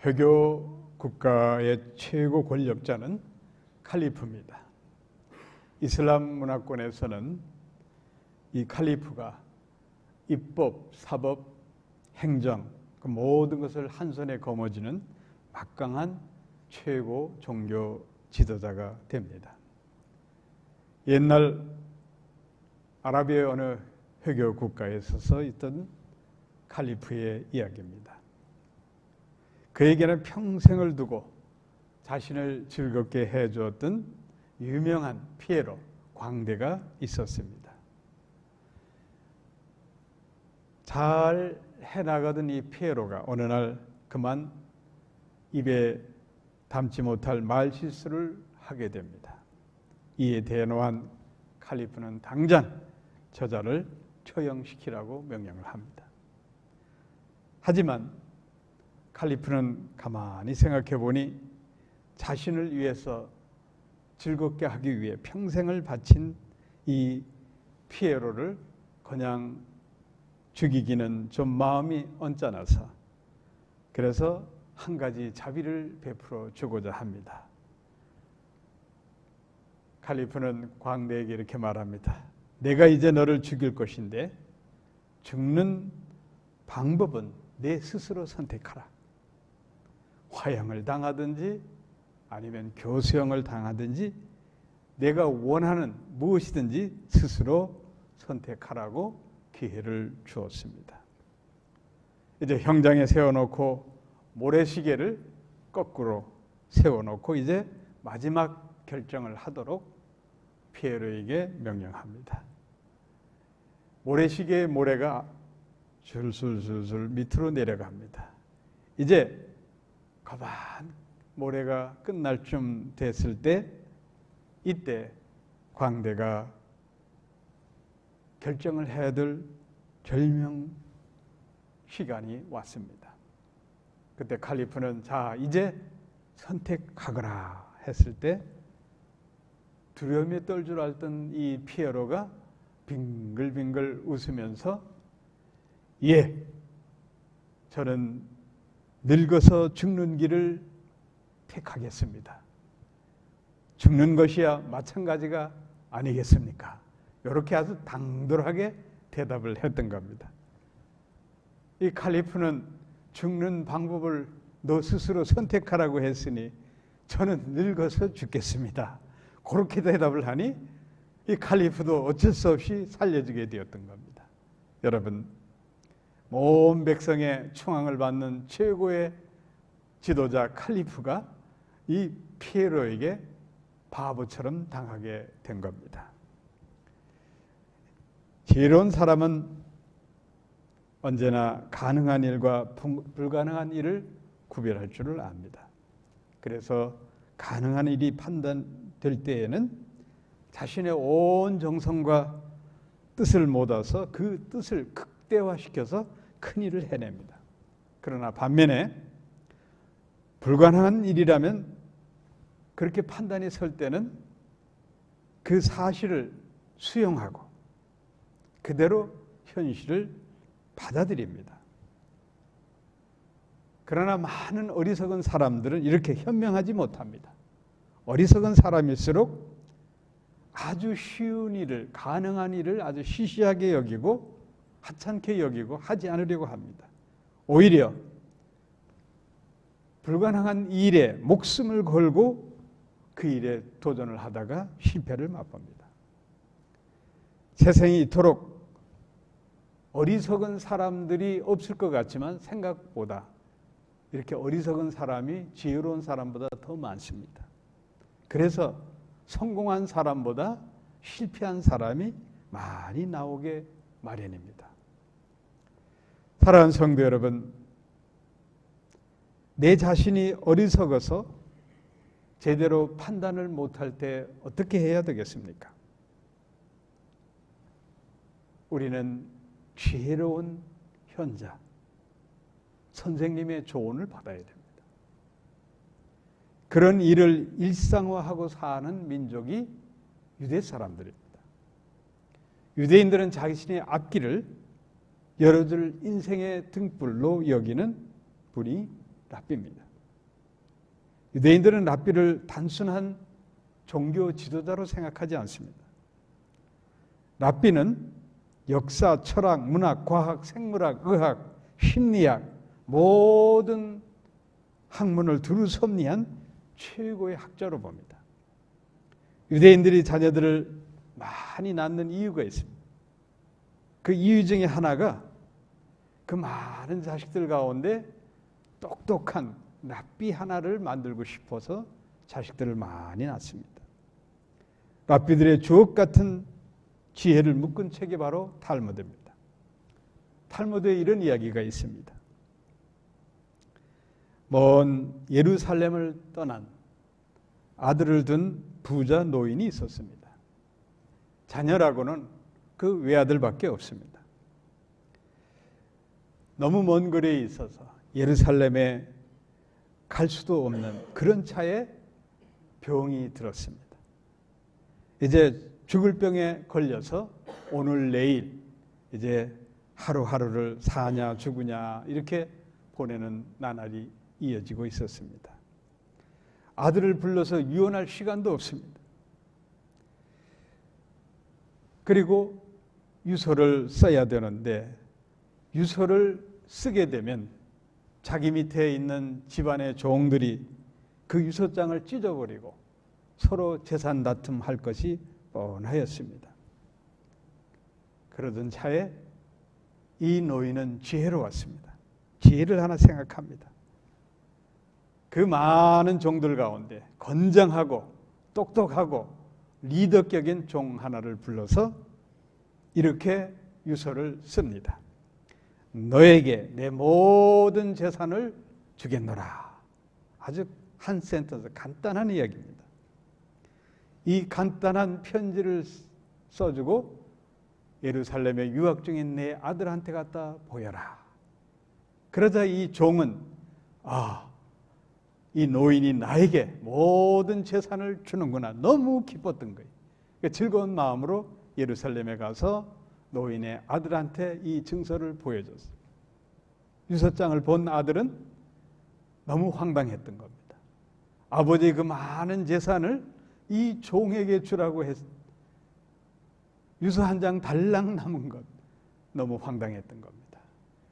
회교 국가의 최고 권력자는 칼리프입니다. 이슬람 문화권에서는 이 칼리프가 입법, 사법, 행정 그 모든 것을 한 손에 거머쥐는 막강한 최고 종교 지도자가 됩니다. 옛날 아라비아의 어느 회교 국가에 서서 있던 칼리프의 이야기입니다. 그에게는 평생을 두고 자신을 즐겁게 해주었던 유명한 피에로 광대가 있었습니다. 잘 해나가던 이 피에로가 어느 날 그만 입에 담지 못할 말실수를 하게 됩니다. 이에 대노한 칼리프는 당장 저자를 처형시키라고 명령을 합니다. 하지만 칼리프는 가만히 생각해 보니 자신을 위해서 즐겁게 하기 위해 평생을 바친 이 피에로를 그냥 죽이기는 좀 마음이 언짢아서 그래서 한 가지 자비를 베풀어 주고자 합니다. 칼리프는 광대에게 이렇게 말합니다. 내가 이제 너를 죽일 것인데 죽는 방법은 내 스스로 선택하라. 화형을 당하든지 아니면 교수형을 당하든지 내가 원하는 무엇이든지 스스로 선택하라고 기회를 주었습니다. 이제 형장에 세워놓고 모래시계를 거꾸로 세워놓고 이제 마지막 결정을 하도록 피에로에게 명령합니다. 모래시계의 모래가 줄줄줄줄 밑으로 내려갑니다. 이제 가만 모래가 끝날 쯤 됐을 때 이때 광대가 결정을 해야 될 절명 시간이 왔습니다. 그때 칼리프는 자 이제 선택하거라 했을 때 두려움에 떨 줄 알던 이 피에로가 빙글빙글 웃으면서 예, 저는 늙어서 죽는 길을 택하겠습니다. 죽는 것이야 마찬가지가 아니겠습니까? 이렇게 아주 당돌하게 대답을 했던 겁니다. 이 칼리프는 죽는 방법을 너 스스로 선택하라고 했으니 저는 늙어서 죽겠습니다. 그렇게 대답을 하니 이 칼리프도 어쩔 수 없이 살려주게 되었던 겁니다. 여러분, 온 백성의 충앙을 받는 최고의 지도자 칼리프가 이 피에로에게 바보처럼 당하게 된 겁니다. 지혜로운 사람은 언제나 가능한 일과 불가능한 일을 구별할 줄을 압니다. 그래서 가능한 일이 판단될 때에는 자신의 온 정성과 뜻을 모아서 그 뜻을 극대화시켜서 큰 일을 해냅니다. 그러나 반면에 불가능한 일이라면 그렇게 판단이 설 때는 그 사실을 수용하고 그대로 현실을 받아들입니다. 그러나 많은 어리석은 사람들은 이렇게 현명하지 못합니다. 어리석은 사람일수록 아주 쉬운 일을, 가능한 일을 아주 시시하게 여기고 하찮게 여기고 하지 않으려고 합니다. 오히려 불가능한 일에 목숨을 걸고 그 일에 도전을 하다가 실패를 맛봅니다. 세상이 이토록 어리석은 사람들이 없을 것 같지만 생각보다 이렇게 어리석은 사람이 지혜로운 사람보다 더 많습니다. 그래서 성공한 사람보다 실패한 사람이 많이 나오게 마련입니다. 사랑하는 성도 여러분, 내 자신이 어리석어서 제대로 판단을 못할 때 어떻게 해야 되겠습니까? 우리는 지혜로운 현자, 선생님의 조언을 받아야 됩니다. 그런 일을 일상화하고 사는 민족이 유대 사람들입니다. 유대인들은 자신의 앞길을 열어줄 인생의 등불로 여기는 분이 랍비입니다. 유대인들은 랍비를 단순한 종교 지도자로 생각하지 않습니다. 랍비는 역사, 철학, 문학, 과학, 생물학, 의학, 심리학 모든 학문을 두루 섭리한 최고의 학자로 봅니다. 유대인들이 자녀들을 많이 낳는 이유가 있습니다. 그 이유 중에 하나가 그 많은 자식들 가운데 똑똑한 랍비 하나를 만들고 싶어서 자식들을 많이 낳습니다. 랍비들의 주옥 같은 지혜를 묶은 책이 바로 탈무드입니다. 탈무드에 이런 이야기가 있습니다. 먼 예루살렘을 떠난 아들을 둔 부자 노인이 있었습니다. 자녀라고는 그 외아들밖에 없습니다. 너무 먼 거리에 있어서 예루살렘에 갈 수도 없는 그런 차에 병이 들었습니다. 이제 죽을 병에 걸려서 오늘 내일 이제 하루하루를 사냐 죽으냐 이렇게 보내는 나날이 이어지고 있었습니다. 아들을 불러서 유언할 시간도 없습니다. 그리고 유서를 써야 되는데 유서를 쓰게 되면 자기 밑에 있는 집안의 종들이 그 유서장을 찢어버리고 서로 재산 다툼할 것이 뻔하였습니다. 그러던 차에 이 노인은 지혜로웠습니다. 지혜를 하나 생각합니다. 그 많은 종들 가운데 건장하고 똑똑하고 리더격인 종 하나를 불러서 이렇게 유서를 씁니다. 너에게 내 모든 재산을 주겠노라. 아주 한 센터에서 간단한 이야기입니다. 이 간단한 편지를 써주고 예루살렘에 유학 중인 내 아들한테 갖다 보여라. 그러자 이 종은 이 노인이 나에게 모든 재산을 주는구나. 너무 기뻤던 거예요. 그러니까 즐거운 마음으로 예루살렘에 가서 노인의 아들한테 이 증서를 보여줬어요. 유서장을 본 아들은 너무 황당했던 겁니다. 아버지의 그 많은 재산을 이 종에게 주라고 해서 유서 한 장 달랑 남은 것 너무 황당했던 겁니다.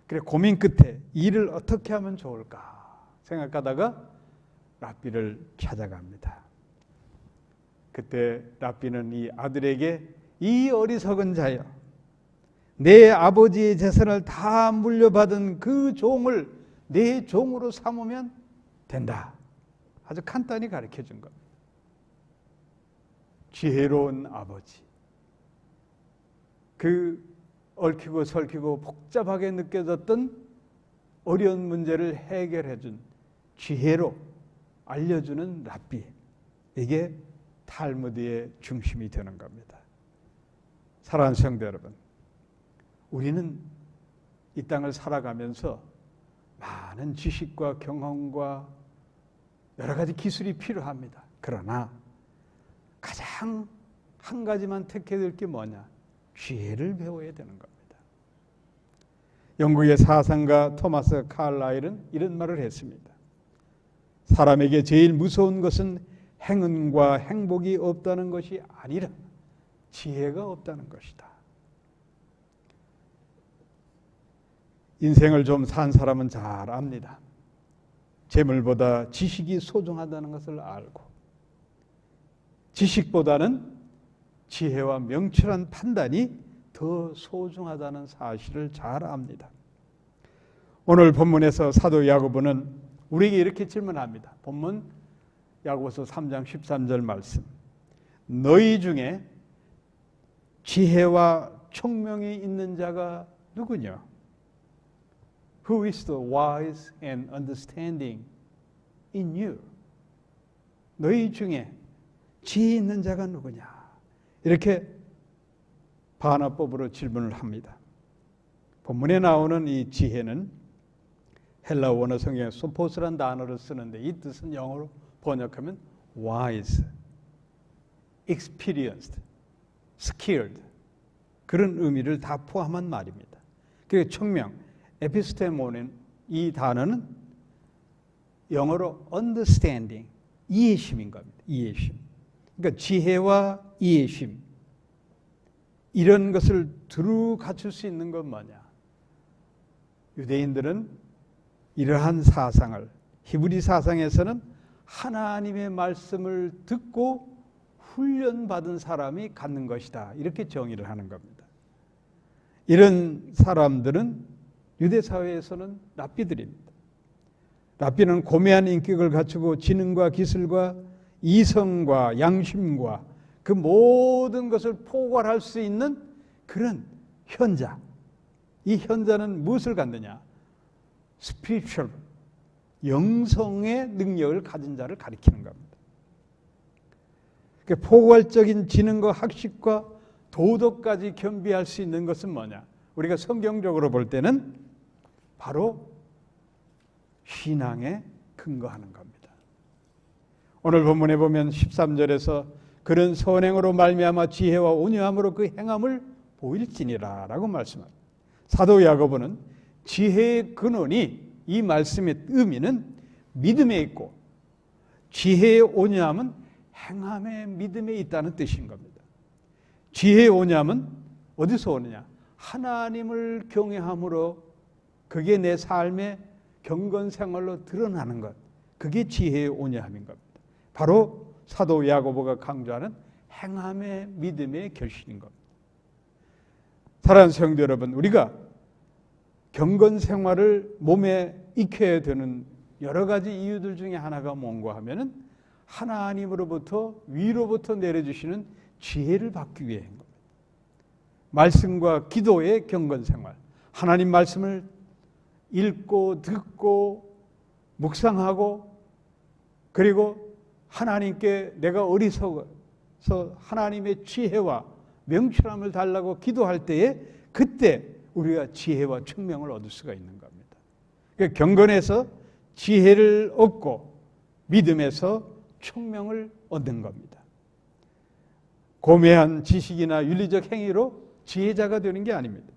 그래 고민 끝에 일을 어떻게 하면 좋을까 생각하다가 랍비를 찾아갑니다. 그때 랍비는 이 아들에게 이 어리석은 자여 내 아버지의 재산을 다 물려받은 그 종을 내 종으로 삼으면 된다. 아주 간단히 가르쳐 준 겁니다. 지혜로운 아버지. 그 얽히고 설키고 복잡하게 느껴졌던 어려운 문제를 해결해 준 지혜로 알려주는 랍비. 이게 탈무드의 중심이 되는 겁니다. 사랑하는 성도 여러분, 우리는 이 땅을 살아가면서 많은 지식과 경험과 여러 가지 기술이 필요합니다. 그러나 가장 한 가지만 택해야 될 게 뭐냐? 지혜를 배워야 되는 겁니다. 영국의 사상가 토마스 칼라일은 이런 말을 했습니다. 사람에게 제일 무서운 것은 행운과 행복이 없다는 것이 아니라 지혜가 없다는 것이다. 인생을 좀 산 사람은 잘 압니다. 재물보다 지식이 소중하다는 것을 알고 지식보다는 지혜와 명철한 판단이 더 소중하다는 사실을 잘 압니다. 오늘 본문에서 사도 야고보는 우리에게 이렇게 질문합니다. 본문 야고보서 3장 13절 말씀. 너희 중에 지혜와 총명이 있는 자가 누구냐? Who is the wise and understanding in you? 너희 중에 지혜 있는 자가 누구냐? 이렇게 반어법으로 질문을 합니다. 본문에 나오는 이 지혜는 헬라 원어 성경에 소포스란 단어를 쓰는데 이 뜻은 영어로 번역하면 wise, experienced, skilled 그런 의미를 다 포함한 말입니다. 그리고 총명, 에피스테모는 이 단어는 영어로 understanding, 이해심인 겁니다. 이해심. 그러니까 지혜와 이해심, 이런 것을 두루 갖출 수 있는 건 뭐냐? 유대인들은 이러한 사상을, 히브리 사상에서는 하나님의 말씀을 듣고 훈련받은 사람이 갖는 것이다, 이렇게 정의를 하는 겁니다. 이런 사람들은 유대 사회에서는 랍비들입니다. 랍비는 고매한 인격을 갖추고 지능과 기술과 이성과 양심과 그 모든 것을 포괄할 수 있는 그런 현자. 이 현자는 무엇을 갖느냐? 스피리추얼, 영성의 능력을 가진 자를 가리키는 겁니다. 포괄적인 지능과 학식과 도덕까지 겸비할 수 있는 것은 뭐냐? 우리가 성경적으로 볼 때는 바로 신앙에 근거하는 겁니다. 오늘 본문에 보면 13절에서 그런 선행으로 말미암아 지혜와 온유함으로 그 행함을 보일지니라 라고 말씀합니다. 사도 야고보는 지혜의 근원이, 이 말씀의 의미는 믿음에 있고 지혜의 온유함은 행함의 믿음에 있다는 뜻인 겁니다. 지혜의 온유함은 어디서 오느냐? 하나님을 경외함으로 그게 내 삶의 경건 생활로 드러나는 것, 그게 지혜의 온유함인 겁니다. 바로 사도 야고보가 강조하는 행함의 믿음의 결실인 겁니다. 사랑하는 성도 여러분, 우리가 경건 생활을 몸에 익혀야 되는 여러 가지 이유들 중에 하나가 뭔가 하면은 하나님으로부터, 위로부터 내려주시는 지혜를 받기 위해인 겁니다. 말씀과 기도의 경건 생활, 하나님 말씀을 읽고 듣고 묵상하고, 그리고 하나님께 내가 어리석어서 하나님의 지혜와 명철함을 달라고 기도할 때에 그때 우리가 지혜와 총명을 얻을 수가 있는 겁니다. 그러니까 경건에서 지혜를 얻고 믿음에서 총명을 얻는 겁니다. 고매한 지식이나 윤리적 행위로 지혜자가 되는 게 아닙니다.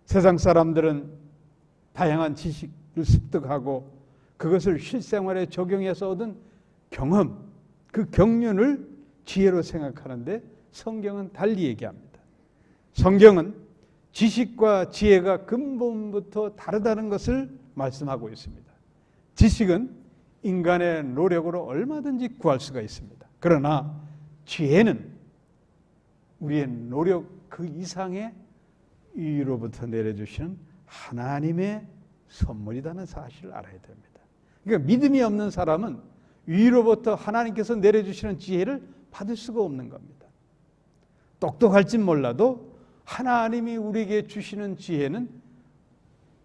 세상 사람들은 다양한 지식을 습득하고 그것을 실생활에 적용해서 얻은 경험, 그 경륜을 지혜로 생각하는데 성경은 달리 얘기합니다. 성경은 지식과 지혜가 근본부터 다르다는 것을 말씀하고 있습니다. 지식은 인간의 노력으로 얼마든지 구할 수가 있습니다. 그러나 지혜는 우리의 노력 그 이상의 위로부터 내려주시는 하나님의 선물이라는 사실을 알아야 됩니다. 그러니까 믿음이 없는 사람은 위로부터 하나님께서 내려주시는 지혜를 받을 수가 없는 겁니다. 똑똑할진 몰라도 하나님이 우리에게 주시는 지혜는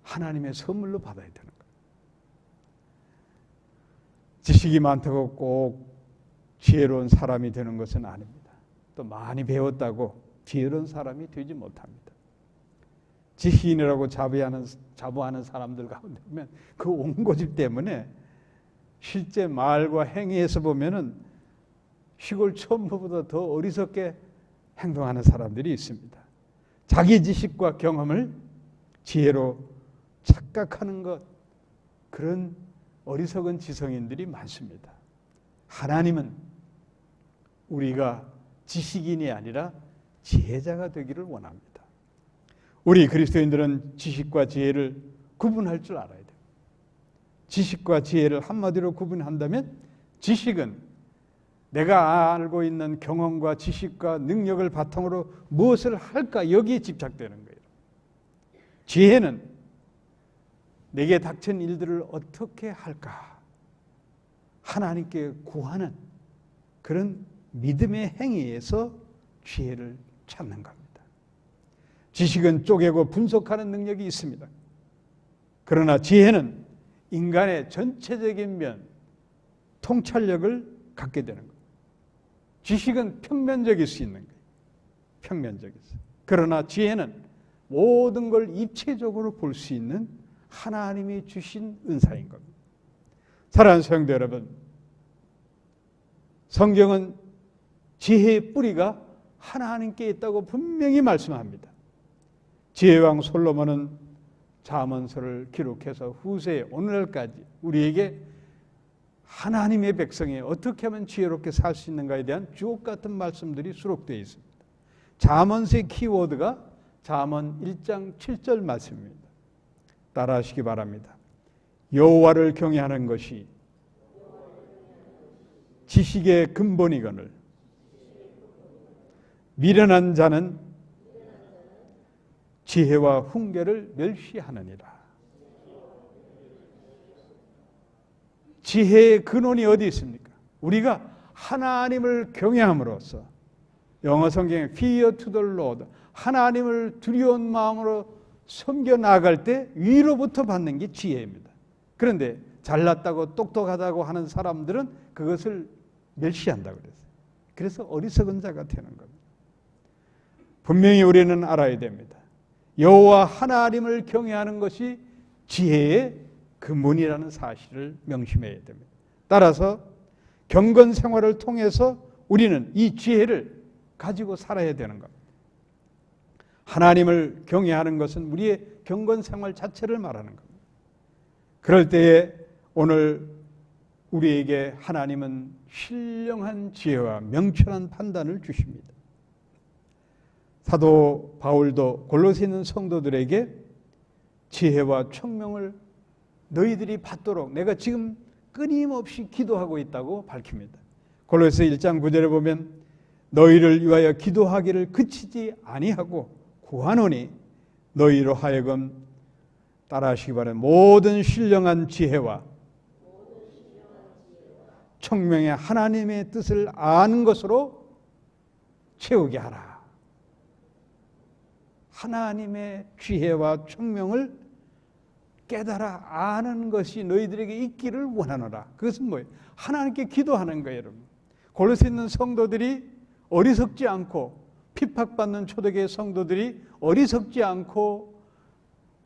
하나님의 선물로 받아야 되는 거예요. 지식이 많다고 꼭 지혜로운 사람이 되는 것은 아닙니다. 또 많이 배웠다고 지혜로운 사람이 되지 못합니다. 지식인이라고 자부하는 사람들 가운데 보면 그 온고집 때문에 실제 말과 행위에서 보면은 시골 촌부보다 더 어리석게 행동하는 사람들이 있습니다. 자기 지식과 경험을 지혜로 착각하는 것, 그런 어리석은 지성인들이 많습니다. 하나님은 우리가 지식인이 아니라 지혜자가 되기를 원합니다. 우리 그리스도인들은 지식과 지혜를 구분할 줄 알아야 돼요. 지식과 지혜를 한마디로 구분한다면 지식은 내가 알고 있는 경험과 지식과 능력을 바탕으로 무엇을 할까, 여기에 집착되는 거예요. 지혜는 내게 닥친 일들을 어떻게 할까, 하나님께 구하는 그런 믿음의 행위에서 지혜를 찾는 겁니다. 지식은 쪼개고 분석하는 능력이 있습니다. 그러나 지혜는 인간의 전체적인 면, 통찰력을 갖게 되는 거예요. 지식은 평면적일 수 있는 거예요. 평면적이죠. 그러나 지혜는 모든 걸 입체적으로 볼 수 있는 하나님이 주신 은사인 겁니다. 사랑하는 성도 여러분, 성경은 지혜의 뿌리가 하나님께 있다고 분명히 말씀합니다. 지혜왕 솔로몬은 잠언서를 기록해서 후세에 오늘날까지 우리에게 하나님의 백성이 어떻게 하면 지혜롭게 살 수 있는가에 대한 주옥 같은 말씀들이 수록되어 있습니다. 잠언서의 키워드가 잠언 1장 7절 말씀입니다. 따라하시기 바랍니다. 여호와를 경외하는 것이 지식의 근본이거늘 미련한 자는 지혜와 훈계를 멸시하느니라. 지혜의 근원이 어디 있습니까? 우리가 하나님을 경외함으로써, 영어 성경에 fear to the Lord, 하나님을 두려운 마음으로 섬겨 나아갈 때 위로부터 받는 게 지혜입니다. 그런데 잘났다고 똑똑하다고 하는 사람들은 그것을 멸시한다고 그랬어요. 그래서 어리석은 자가 되는 겁니다. 분명히 우리는 알아야 됩니다. 여호와 하나님을 경외하는 것이 지혜의 근본이라는 사실을 명심해야 됩니다. 따라서 경건 생활을 통해서 우리는 이 지혜를 가지고 살아야 되는 겁니다. 하나님을 경외하는 것은 우리의 경건 생활 자체를 말하는 겁니다. 그럴 때에 오늘 우리에게 하나님은 신령한 지혜와 명철한 판단을 주십니다. 사도 바울도 골로새 있는 성도들에게 지혜와 총명을 너희들이 받도록 내가 지금 끊임없이 기도하고 있다고 밝힙니다. 골로새 1장 9절에 보면 너희를 위하여 기도하기를 그치지 아니하고 구하노니 너희로 하여금 따라하시기 바랍니다. 모든 신령한 지혜와 총명의 하나님의 뜻을 아는 것으로 채우게 하라. 하나님의 지혜와 총명을 깨달아 아는 것이 너희들에게 있기를 원하노라. 그것은 뭐예요? 하나님께 기도하는 거예요, 여러분. 골로새 있는 성도들이 어리석지 않고 핍박받는 초대교회 성도들이 어리석지 않고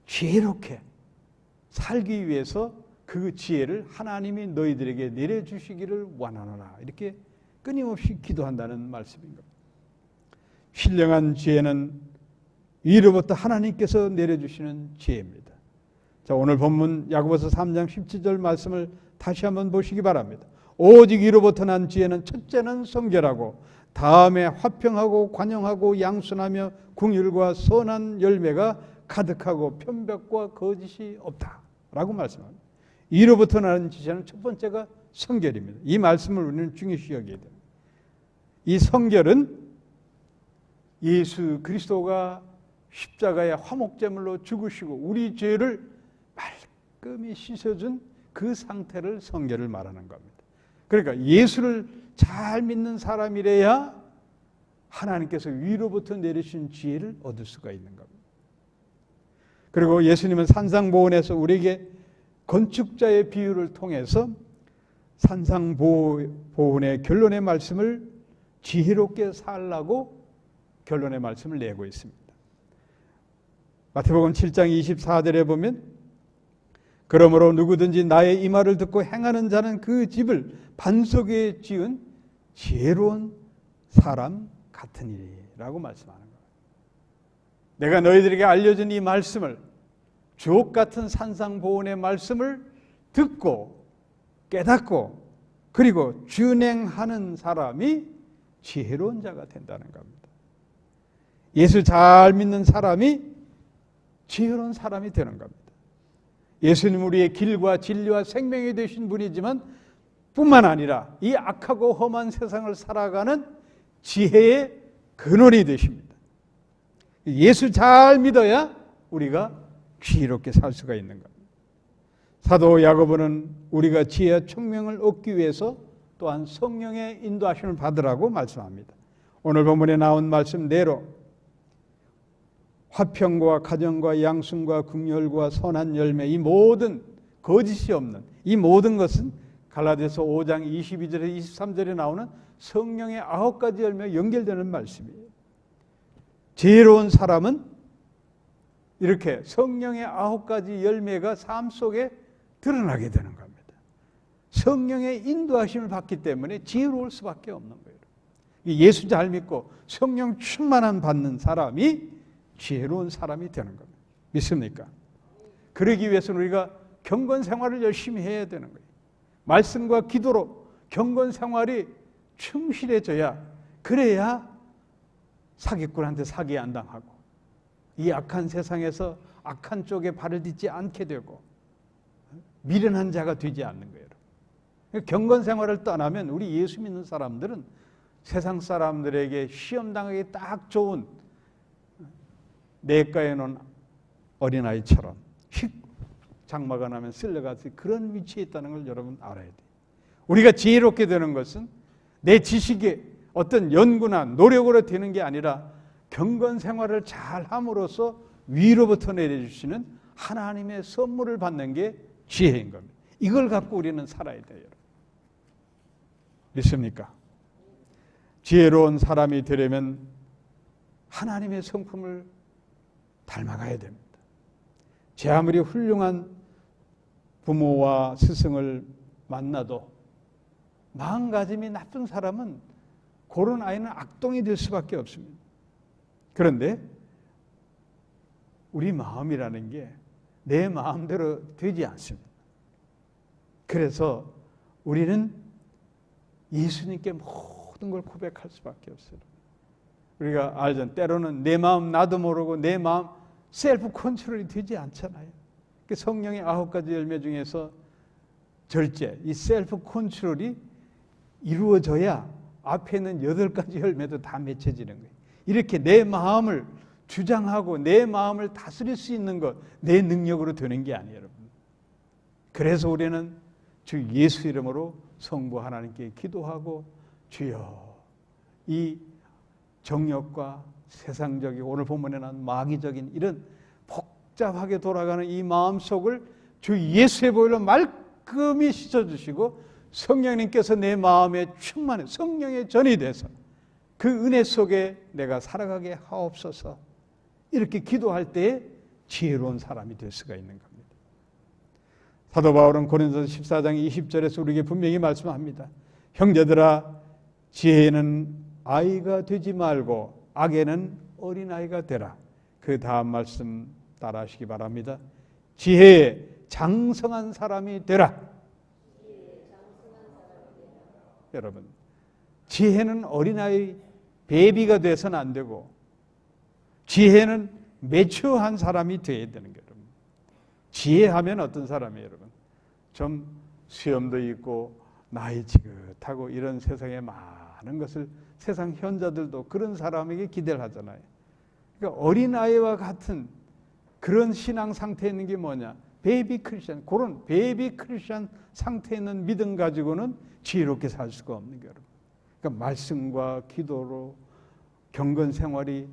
지혜롭게 살기 위해서 그 지혜를 하나님이 너희들에게 내려주시기를 원하노라. 이렇게 끊임없이 기도한다는 말씀인 겁니다. 신령한 지혜는 위로부터 하나님께서 내려주시는 지혜입니다. 자, 오늘 본문 야고보서 3장 17절 말씀을 다시 한번 보시기 바랍니다. 오직 위로부터 난 지혜는 첫째는 성결하고 다음에 화평하고 관용하고 양순하며 긍휼과 선한 열매가 가득하고 편벽과 거짓이 없다라고 말씀합니다. 위로부터 나는 지혜는 첫 번째가 성결입니다. 이 말씀을 우리는 중요시 여겨야 됩니다. 이 성결은 예수 그리스도가 십자가의 화목제물로 죽으시고 우리 죄를 말끔히 씻어준 그 상태를 성결을 말하는 겁니다. 그러니까 예수를 잘 믿는 사람이래야 하나님께서 위로부터 내리신 지혜를 얻을 수가 있는 겁니다. 그리고 예수님은 산상보훈에서 우리에게 건축자의 비유를 통해서 산상보훈의 결론의 말씀을 지혜롭게 살라고 결론의 말씀을 내고 있습니다. 마태복음 7장 24절에 보면 그러므로 누구든지 나의 이 말을 듣고 행하는 자는 그 집을 반석에 지은 지혜로운 사람 같으니라고 말씀하는 거예요. 내가 너희들에게 알려준 이 말씀을 주옥 같은 산상보훈의 말씀을 듣고 깨닫고 그리고 준행하는 사람이 지혜로운 자가 된다는 겁니다. 예수 잘 믿는 사람이 지혜로운 사람이 되는 겁니다. 예수님 우리의 길과 진리와 생명이 되신 분이지만 뿐만 아니라 이 악하고 험한 세상을 살아가는 지혜의 근원이 되십니다. 예수 잘 믿어야 우리가 지혜롭게 살 수가 있는 겁니다. 사도 야고보는 우리가 지혜와 총명을 얻기 위해서 또한 성령의 인도하심을 받으라고 말씀합니다. 오늘 본문에 나온 말씀대로 화평과 가정과 양순과 긍휼과 선한 열매 이 모든 거짓이 없는 이 모든 것은 갈라디아서 5장 22절에 23절에 나오는 성령의 9가지 열매와 연결되는 말씀이에요. 지혜로운 사람은 이렇게 성령의 9가지 열매가 삶 속에 드러나게 되는 겁니다. 성령의 인도하심을 받기 때문에 지혜로울 수밖에 없는 거예요. 예수 잘 믿고 성령 충만함 받는 사람이 지혜로운 사람이 되는 겁니다. 믿습니까? 그러기 위해서는 우리가 경건 생활을 열심히 해야 되는 거예요. 말씀과 기도로 경건 생활이 충실해져야, 그래야 사기꾼한테 사기 안 당하고 이 악한 세상에서 악한 쪽에 발을 딛지 않게 되고 미련한 자가 되지 않는 거예요. 경건 생활을 떠나면 우리 예수 믿는 사람들은 세상 사람들에게 시험 당하기 딱 좋은 내과에 놓은 어린아이처럼 휙 장마가 나면 쓸려가서 그런 위치에 있다는 걸 여러분 알아야 돼요. 우리가 지혜롭게 되는 것은 내 지식에 어떤 연구나 노력으로 되는 게 아니라 경건 생활을 잘 함으로써 위로부터 내려주시는 하나님의 선물을 받는 게 지혜인 겁니다. 이걸 갖고 우리는 살아야 돼요. 믿습니까? 지혜로운 사람이 되려면 하나님의 성품을 닮아가야 됩니다. 제 아무리 훌륭한 부모와 스승을 만나도 마음가짐이 나쁜 사람은 그런 아이는 악동이 될 수밖에 없습니다. 그런데 우리 마음이라는 게 내 마음대로 되지 않습니다. 그래서 우리는 예수님께 모든 걸 고백할 수밖에 없어요. 우리가 알잖아요. 때로는 내 마음 나도 모르고 내 마음 셀프 컨트롤이 되지 않잖아요. 성령의 9가지 열매 중에서 절제, 이 셀프 컨트롤이 이루어져야 앞에 있는 8가지 열매도 다 맺혀지는 거예요. 이렇게 내 마음을 주장하고 내 마음을 다스릴 수 있는 것, 내 능력으로 되는 게 아니에요, 여러분. 그래서 우리는 주 예수 이름으로 성부 하나님께 기도하고, 주여, 이 정욕과 세상적이고 오늘 본문에 나온 마귀적인 이런 복잡하게 돌아가는 이 마음속을 주 예수의 보혈로 말끔히 씻어주시고 성령님께서 내 마음에 충만해 성령의 전이 돼서 그 은혜 속에 내가 살아가게 하옵소서. 이렇게 기도할 때에 지혜로운 사람이 될 수가 있는 겁니다. 사도 바울은 고린도서 14장 20절에서 우리에게 분명히 말씀합니다. 형제들아, 지혜는 아이가 되지 말고 악에는 어린아이가 되라. 그 다음 말씀 따라 하시기 바랍니다. 지혜에 장성한 사람이 되라. 여러분, 지혜는 어린아이 베비가 돼서는 안 되고 지혜는 매추어한 사람이 되어야 되는 거예요. 여러분. 지혜하면 어떤 사람이에요, 여러분? 좀 수염도 있고 나이 지긋하고 이런 세상에 많은 것을 세상 현자들도 그런 사람에게 기대를 하잖아요. 그러니까 어린아이와 같은 그런 신앙 상태에 있는 게 뭐냐? 베이비 크리스천, 그런 베이비 크리스천 상태에 있는 믿음 가지고는 지혜롭게 살 수가 없는 거예요. 그러니까 말씀과 기도로 경건 생활이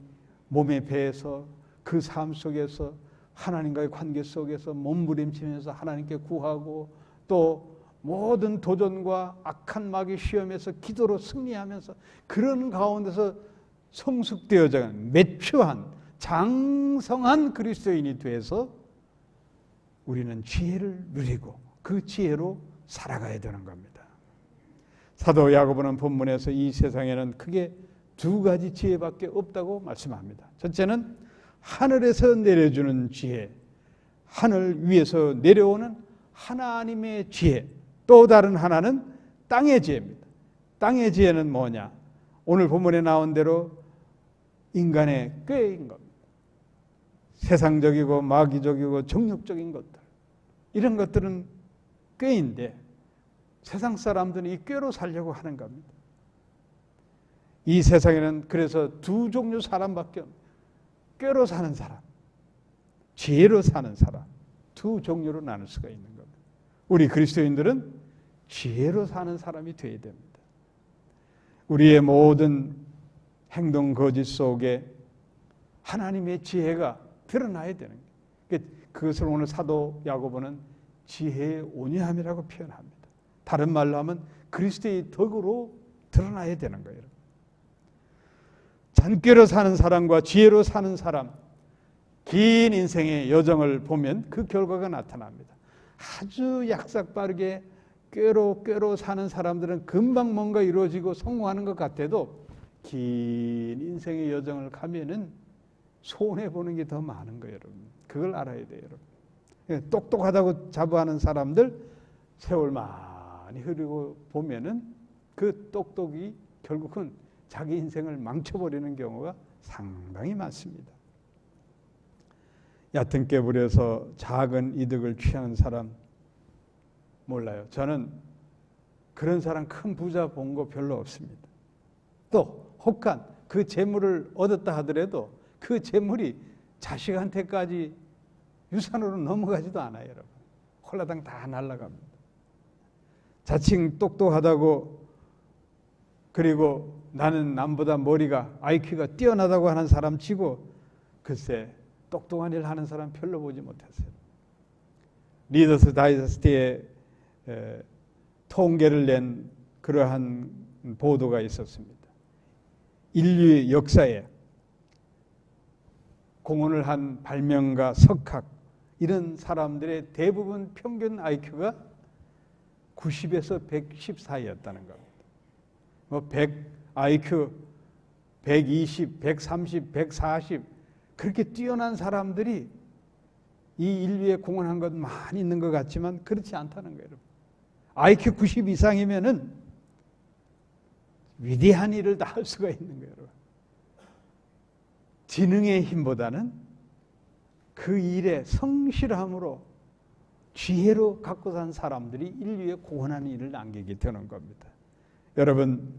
몸에 배에서 그 삶 속에서 하나님과의 관계 속에서 몸부림치면서 하나님께 구하고 또 모든 도전과 악한 마귀 시험에서 기도로 승리하면서 그런 가운데서 성숙되어져 매추한 장성한 그리스도인이 돼서 우리는 지혜를 누리고 그 지혜로 살아가야 되는 겁니다. 사도 야고보는 본문에서 이 세상에는 크게 2가지 지혜밖에 없다고 말씀합니다. 첫째는 하늘에서 내려주는 지혜, 하늘 위에서 내려오는 하나님의 지혜. 또 다른 하나는 땅의 지혜입니다. 땅의 지혜는 뭐냐? 오늘 본문에 나온 대로 인간의 꾀인 겁니다. 세상적이고 마귀적이고 정욕적인 것들, 이런 것들은 꾀인데 세상 사람들은 이 꾀로 살려고 하는 겁니다. 이 세상에는 그래서 2 종류 사람밖에 없어요. 꾀로 사는 사람, 지혜로 사는 사람, 2 종류로 나눌 수가 있는 겁니다. 우리 그리스도인들은 지혜로 사는 사람이 되어야 됩니다. 우리의 모든 행동 거짓 속에 하나님의 지혜가 드러나야 되는 거예요. 그것을 오늘 사도 야고보는 지혜의 온유함이라고 표현합니다. 다른 말로 하면 그리스도의 덕으로 드러나야 되는 거예요. 잔꾀로 사는 사람과 지혜로 사는 사람, 긴 인생의 여정을 보면 그 결과가 나타납니다. 아주 약삭빠르게 꾀로 사는 사람들은 금방 뭔가 이루어지고 성공하는 것 같아도 긴 인생의 여정을 가면은 손해보는 게 더 많은 거예요, 여러분. 그걸 알아야 돼요, 여러분. 똑똑하다고 자부하는 사람들 세월 많이 흐르고 보면은 그 똑똑이 결국은 자기 인생을 망쳐버리는 경우가 상당히 많습니다. 얕은 깨부려서 작은 이득을 취하는 사람 몰라요. 저는 그런 사람 큰 부자 본 거 별로 없습니다. 또 혹한 그 재물을 얻었다 하더라도 그 재물이 자식한테까지 유산으로 넘어가지도 않아요, 여러분. 홀라당 다 날아갑니다. 자칭 똑똑하다고 그리고 나는 남보다 머리가 IQ가 뛰어나다고 하는 사람 치고 글쎄 똑똑한 일 하는 사람 별로 보지 못했어요. 리더스 다이저스티에 통계를 낸 그러한 보도가 있었습니다. 인류의 역사에 공헌을 한 발명가, 석학 이런 사람들의 대부분 평균 IQ가 90에서 110 사이였다는 겁니다. 뭐 100 IQ 120, 130, 140 그렇게 뛰어난 사람들이 이 인류에 공헌한 것 많이 있는 것 같지만 그렇지 않다는 거예요. 여러분. IQ 90 이상이면은 위대한 일을 다 할 수가 있는 거예요. 여러분. 지능의 힘보다는 그 일에 성실함으로 지혜로 갖고 산 사람들이 인류에 공헌하는 일을 남기게 되는 겁니다. 여러분